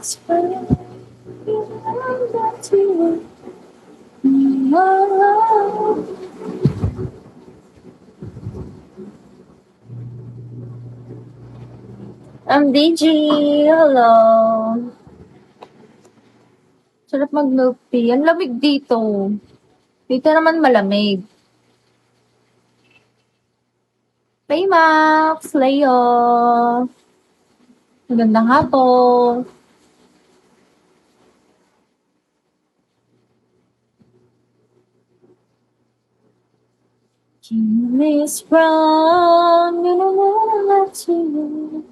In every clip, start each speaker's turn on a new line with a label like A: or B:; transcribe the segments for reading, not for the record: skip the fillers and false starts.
A: explain that to you. I'm DG. Hello. Sarap mag-milk tea. Ang lamig dito. Dito naman malamig. Baymax, Leo. Magandang hapon. Miss Brown, to you.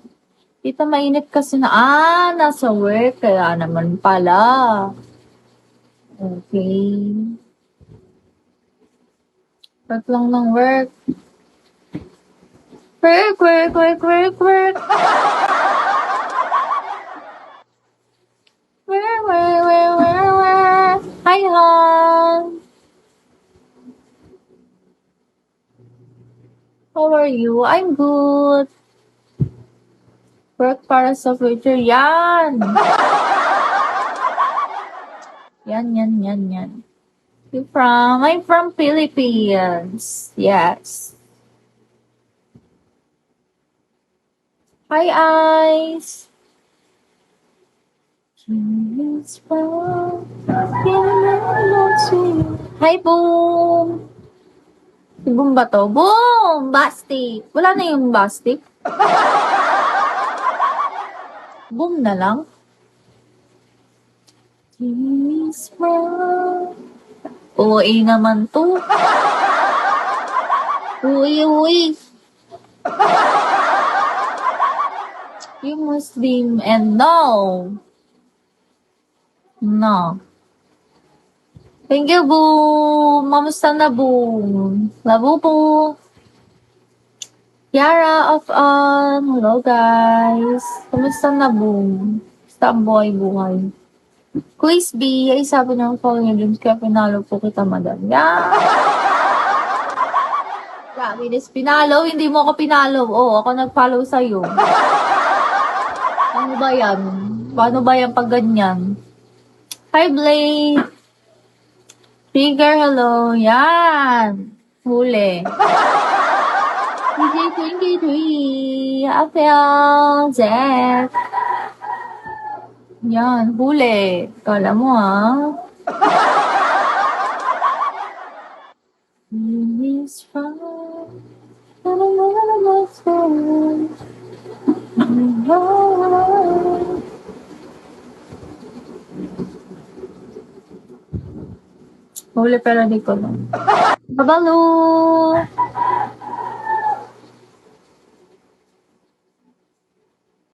A: Dito mainit kasi nasa work, kaya naman pala. Okay. Work lang ng work. Work. Work. Hi, hon. How are you? I'm good. Work para sa future. Yan. Yan. I'm from Philippines. Yes. Hi, Ice. Hi, Boom. Si Boom ba to? Boom! Bastic. Wala na yung Bastic. Boom na lang. Uwi naman to. Uwi. You must be, and no. Thank you, Boom. Mamusta na, Boom? Labo po. Yara of hello, guys. Kamusta na, Boom? Basta ang buhay. Quiz B, ay sabi ng follow your dreams, kaya pinalo po kita, madam. Yeah. Grabe, pinalo. Hindi mo ako pinalo. Ako nag-follow sa'yo. Ano ba yan? Paano ba yan pag ganyan? Hi, Blake. Trigger, hello. Yan. Huli. DJ23. Apel. Zek. Yan. Huli. Kala mo, Miss from huli pero di ko lang. Babalo!